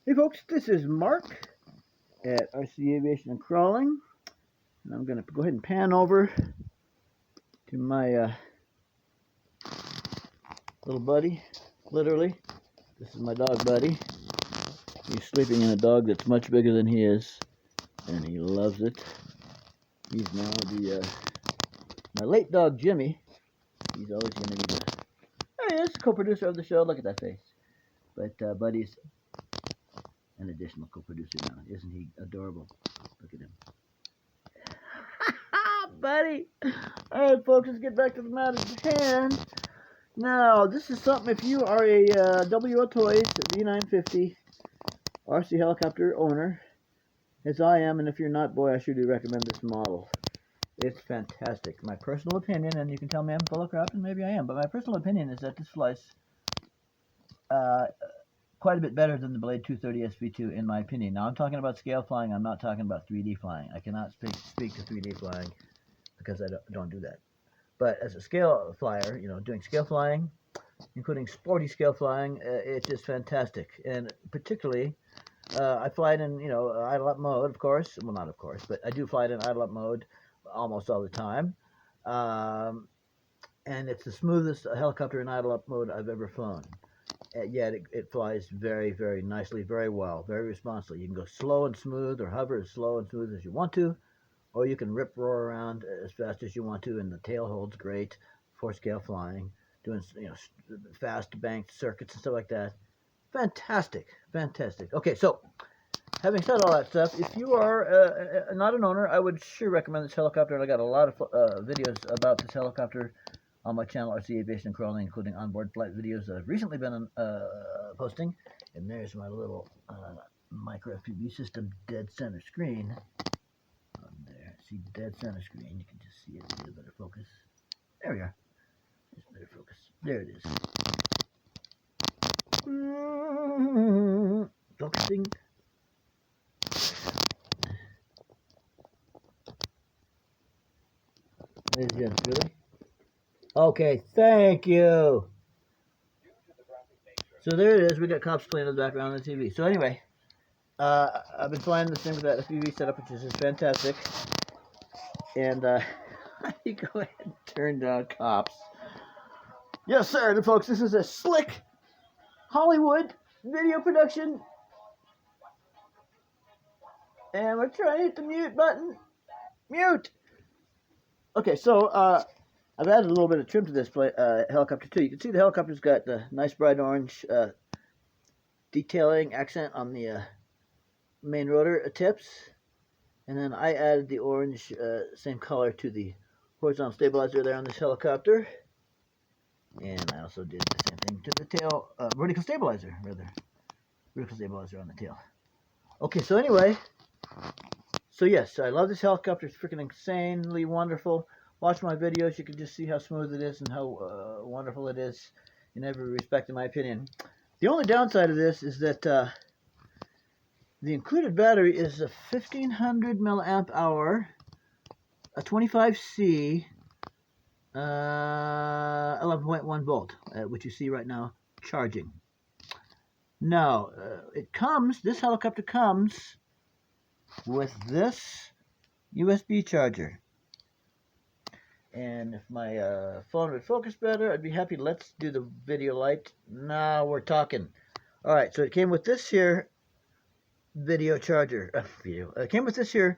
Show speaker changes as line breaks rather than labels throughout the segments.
Hey folks, this is Mark at RC Aviation and Crawling, and I'm going to go ahead and pan over to my little buddy. Literally, this is my dog buddy. He's sleeping in a dog that's much bigger than he is, and he loves it. He's now my late dog Jimmy. He's always going to be he is the co-producer of the show. Look at that face. But Buddy's an additional co-producer now. Isn't he adorable? Look at him. Buddy! Alright folks, let's get back to the matter at hand. Now, this is something if you are a WO Toys V950 RC helicopter owner, as I am, and if you're not, boy, I sure do recommend this model. It's fantastic. My personal opinion, and you can tell me I'm full of crap, and maybe I am, but my personal opinion is that this flies quite a bit better than the Blade 230 SV2, in my opinion. Now, I'm talking about scale flying. I'm not talking about 3D flying. I cannot speak to 3D flying because I don't do that. But as a scale flyer, you know, doing scale flying, including sporty scale flying, it's just fantastic. And particularly, I fly it in, idle up mode, of course. Well, not of course, but I do fly it in idle up mode almost all the time. And it's the smoothest helicopter in idle up mode I've ever flown. Yet it flies very, very nicely, very well, very responsibly. You can go slow and smooth, or hover as slow and smooth as you want to, or you can roar around as fast as you want to, and the tail holds great for scale flying, doing fast banked circuits and stuff like that. Fantastic, fantastic. Okay, so having said all that stuff, if you are not an owner, I would sure recommend this helicopter, and I got a lot of videos about this helicopter on my channel, RC Aviation and Crawling, including onboard flight videos that I've recently been posting. And there's my little micro FPV system dead center screen. On there, see dead center screen. You can just see it. Get a better focus. There we are. There's better focus. There it is. Focusing. Ladies and gentlemen, really? Okay, thank you. So there it is. We got cops playing in the background on the TV. So anyway, I've been flying this thing with that FPV setup, which is just fantastic. And you go ahead and turn down cops. Yes, sir. And folks, this is a slick Hollywood video production. And we're trying to hit the mute button. Mute! Okay, so I've added a little bit of trim to this helicopter too. You can see the helicopter's got the nice bright orange detailing accent on the main rotor tips. And then I added the orange same color to the horizontal stabilizer there on this helicopter. And I also did the same thing to the tail, vertical stabilizer on the tail. Okay, so anyway, so yes, I love this helicopter. It's freaking insanely wonderful. Watch my videos. You can just see how smooth it is and how wonderful it is in every respect, in my opinion. The only downside of this is that the included battery is a 1500 milliamp hour, a 25C, 11.1 volt, which you see right now charging. Now, this helicopter comes with this USB charger. And if my phone would focus better, I'd be happy. Let's do the video light. Now we're talking. All right, so it came with this here video charger. It came with this here.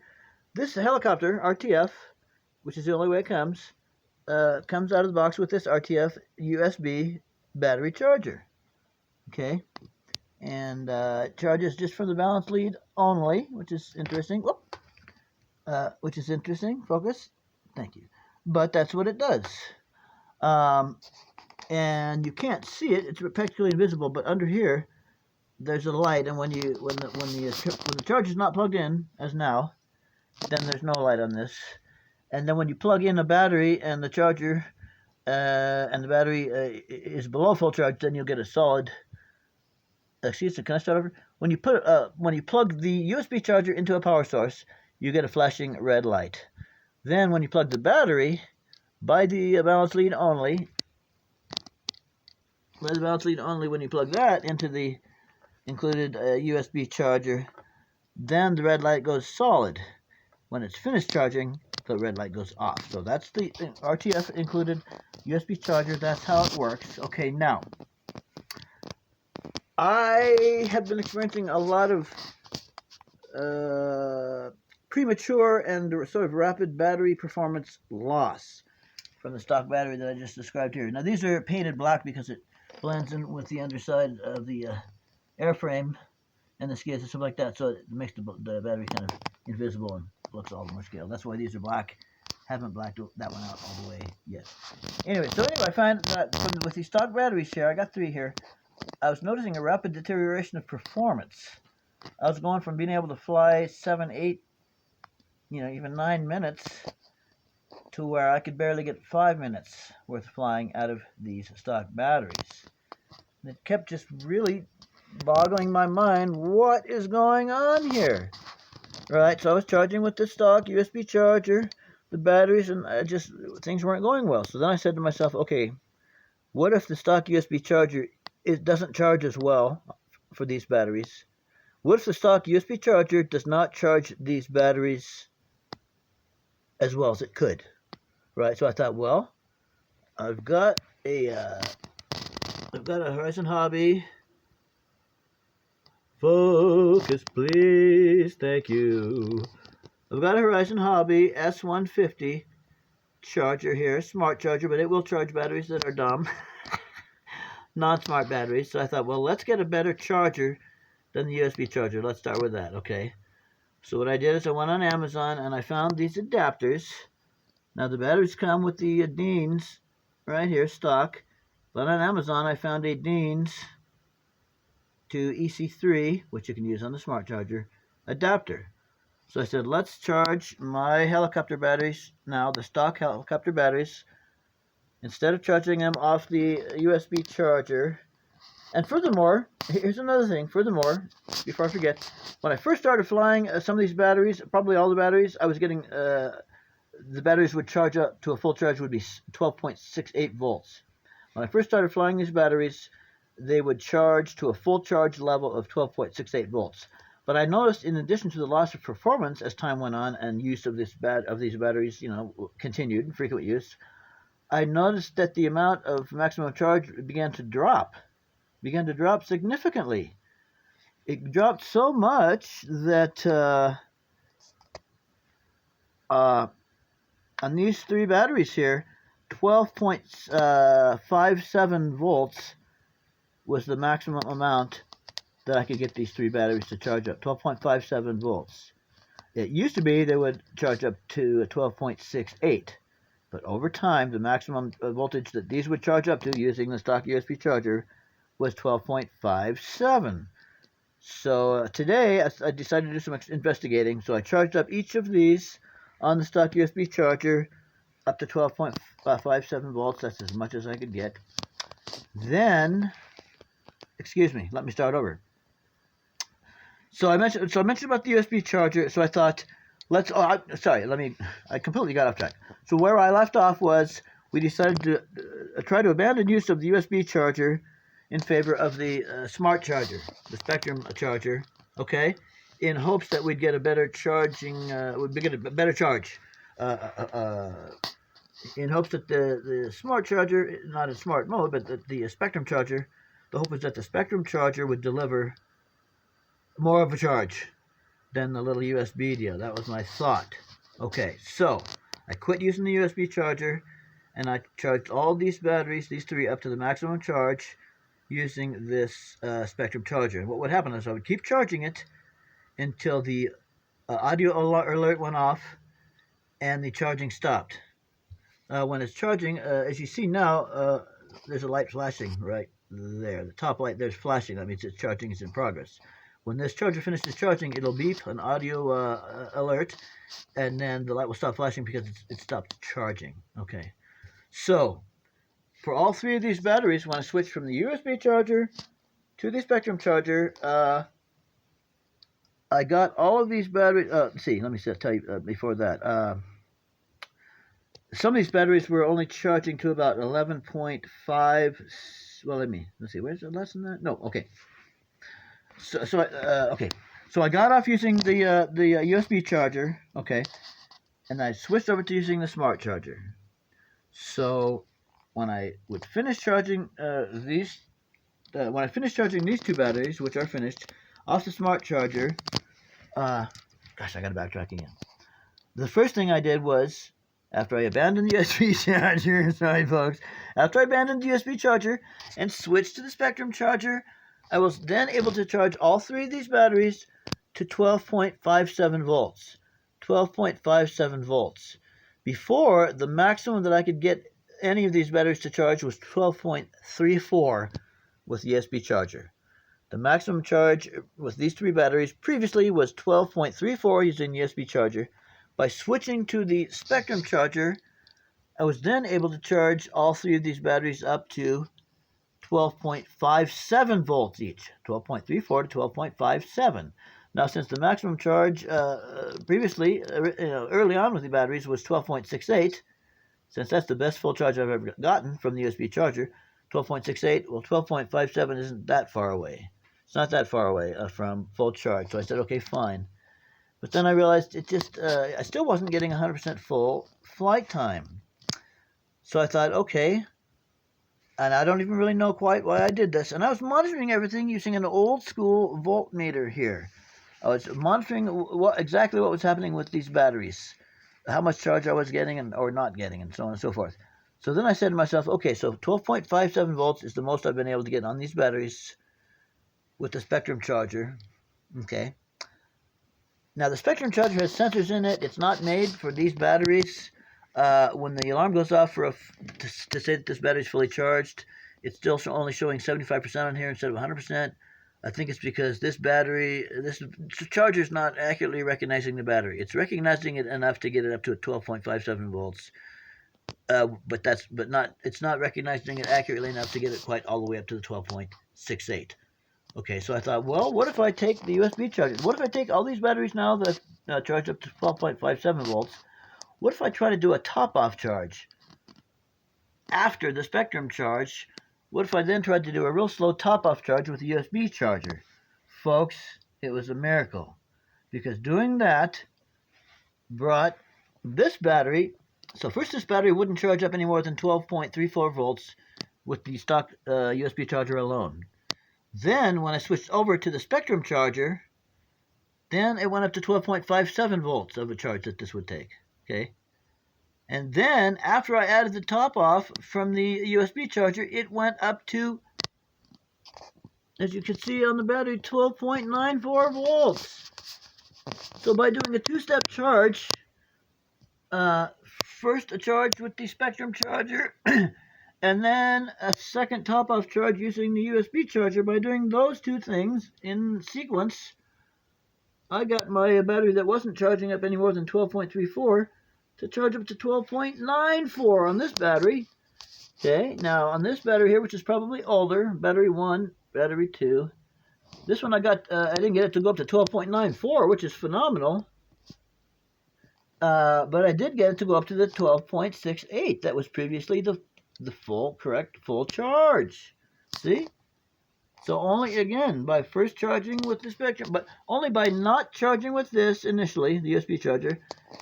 This helicopter, RTF, which is the only way it comes out of the box with this RTF USB battery charger. Okay. And it charges just from the balance lead only, which is interesting. Whoop. Which is interesting. Focus. Thank you. But that's what it does. And you can't see it; it's practically invisible. But under here, there's a light, and when the charger's not plugged in, as now, then there's no light on this. And then when you plug in a battery and the charger, and the battery is below full charge, then you'll get a solid. Excuse me, can I start over? When you plug the USB charger into a power source, you get a flashing red light. Then when you plug the battery by the balance lead only, when you plug that into the included a USB charger. Then the red light goes solid. When it's finished charging, the red light goes off. So that's the RTF included USB charger. That's how it works. Okay, now I have been experiencing a lot of premature and sort of rapid battery performance loss from the stock battery that I just described here. Now these are painted black because it blends in with the underside of the airframe and the skids and stuff like that, so it makes the battery kind of invisible and looks all the more scale. That's why these are black. Haven't blacked that one out all the way yet. Anyway, I find that with these stock batteries here, I got 3 here, I was noticing a rapid deterioration of performance. I was going from being able to fly 7, 8, even 9 minutes to where I could barely get 5 minutes worth of flying out of these stock batteries. And it kept just really boggling my mind, what is going on here? Right, so I was charging with the stock USB charger, the batteries, and things weren't going well. So then I said to myself, okay, what if the stock USB charger doesn't charge as well for these batteries? What if the stock USB charger does not charge these batteries as well as it could? Right, so I thought, well, I've got a Horizon Hobby. Focus, please. Thank you. I've got a Horizon Hobby S150 charger here, smart charger, but it will charge batteries that are dumb, non-smart batteries. So I thought, well, let's get a better charger than the USB charger. Let's start with that, okay? So what I did is I went on Amazon and I found these adapters. Now the batteries come with the Deans right here, stock. But on Amazon I found a Deans to EC3, which you can use on the smart charger, adapter. So I said, let's charge my helicopter batteries now, the stock helicopter batteries, instead of charging them off the USB charger. And furthermore, here's another thing. Furthermore, before I forget, when I first started flying some of these batteries, probably all the batteries, I was getting, the batteries would charge up to a full charge would be 12.68 volts. When I first started flying these batteries, they would charge to a full charge level of 12.68 volts. But I noticed, in addition to the loss of performance as time went on and use of these batteries, continued, frequent use, I noticed that the amount of maximum charge began to drop significantly. It dropped so much that on these 3 batteries here, 12.57 volts was the maximum amount that I could get these 3 batteries to charge up. 12.57 volts. It used to be they would charge up to 12.68, but over time the maximum voltage that these would charge up to using the stock USB charger was 12.57. So today I decided to do some investigating, so I charged up each of these on the stock USB charger up to 12.57 volts. That's as much as I could get. Then, excuse me, let me start over. So I mentioned about the USB charger. So I thought, I completely got off track. So where I left off was we decided to try to abandon use of the USB charger in favor of the smart charger, the Spectrum charger, okay, in hopes that we'd get a better charging, in hopes that the smart charger, not in smart mode, but the Spectrum charger, the hope was that the Spectrum charger would deliver more of a charge than the little USB deal. That was my thought. Okay, so I quit using the USB charger and I charged all these batteries, these 3, up to the maximum charge using this Spectrum charger. And what would happen is I would keep charging it until the audio alert went off and the charging stopped. When it's charging, as you see now, there's a light flashing right there. The top light there's flashing. That means its charging is in progress. When this charger finishes charging, it'll beep an audio alert, and then the light will stop flashing because it stopped charging. Okay, so for all 3 of these batteries, when I switched from the USB charger to the Spectrum charger, I got all of these batteries. Let's see, let me tell you before that. Some of these batteries were only charging to about 11.5. Well, let's see, where's it less than that? No, okay. Okay. So I got off using the USB charger, okay, and I switched over to using the smart charger. So when I would finish charging when I finished charging these two batteries, which are finished, off the smart charger, gosh, I got to backtrack again. The first thing I did was, after I abandoned the USB charger, sorry folks, after I abandoned the USB charger and switched to the Spectrum charger, I was then able to charge all three of these batteries to 12.57 volts. 12.57 volts. Before, the maximum that I could get any of these batteries to charge was 12.34 with the USB charger. The maximum charge with these three batteries previously was 12.34 using the USB charger. By switching to the Spectrum charger, I was then able to charge all three of these batteries up to 12.57 volts each, 12.34 to 12.57. Now, since the maximum charge previously, early on with the batteries, was 12.68, since that's the best full charge I've ever gotten from the USB charger, 12.68, well, 12.57 isn't that far away. It's not that far away from full charge. So I said, okay, fine. But then I realized I still wasn't getting 100% full flight time. So I thought, okay, and I don't even really know quite why I did this. And I was monitoring everything using an old school voltmeter here. I was monitoring exactly what was happening with these batteries, how much charge I was getting or not getting, and so on and so forth. So then I said to myself, okay, so 12.57 volts is the most I've been able to get on these batteries with the Spectrum charger. Okay. Now, the Spectrum charger has sensors in it. It's not made for these batteries. When the alarm goes off to say that this battery is fully charged, it's still only showing 75% on here instead of 100%. I think it's because this charger is not accurately recognizing the battery. It's recognizing it enough to get it up to a 12.57 volts, it's not recognizing it accurately enough to get it quite all the way up to the 12.68. Okay, so I thought, well, what if I take the USB charger? What if I take all these batteries now that charged up to 12.57 volts? What if I try to do a top-off charge after the Spectrum charge? What if I then tried to do a real slow top-off charge with a USB charger? Folks, it was a miracle, because doing that brought this battery. So first, this battery wouldn't charge up any more than 12.34 volts with the stock USB charger alone. Then, when I switched over to the Spectrum charger, then it went up to 12.57 volts of a charge that this would take. Okay, and then after I added the top off from the USB charger, it went up to, as you can see on the battery, 12.94 volts. So by doing a two-step charge, first a charge with the Spectrum charger, and then a second top-off charge using the USB charger, by doing those two things in sequence, I got my battery that wasn't charging up any more than 12.34 to charge up to 12.94 on this battery. Okay, now on this battery here, which is probably older, battery 1, battery 2, this one I didn't get it to go up to 12.94, which is phenomenal. But I did get it to go up to the 12.68. That was previously the correct full charge. See? So only, again, by first charging with the Spectrum, but only by not charging with this initially, the USB charger,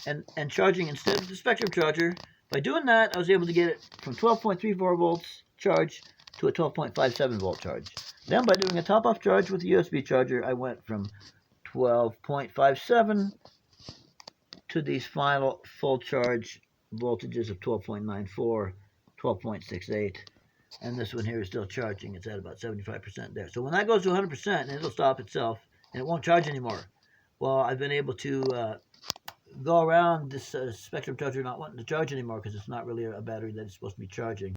and charging instead of the Spectrum charger, by doing that, I was able to get it from 12.34 volts charge to a 12.57 volt charge. Then by doing a top-off charge with the USB charger, I went from 12.57 to these final full charge voltages of 12.94, 12.68. And this one here is still charging. It's at about 75% there. So when that goes to 100%, it'll stop itself, and it won't charge anymore. Well, I've been able to go around this Spectrum charger not wanting to charge anymore, because it's not really a battery that is supposed to be charging.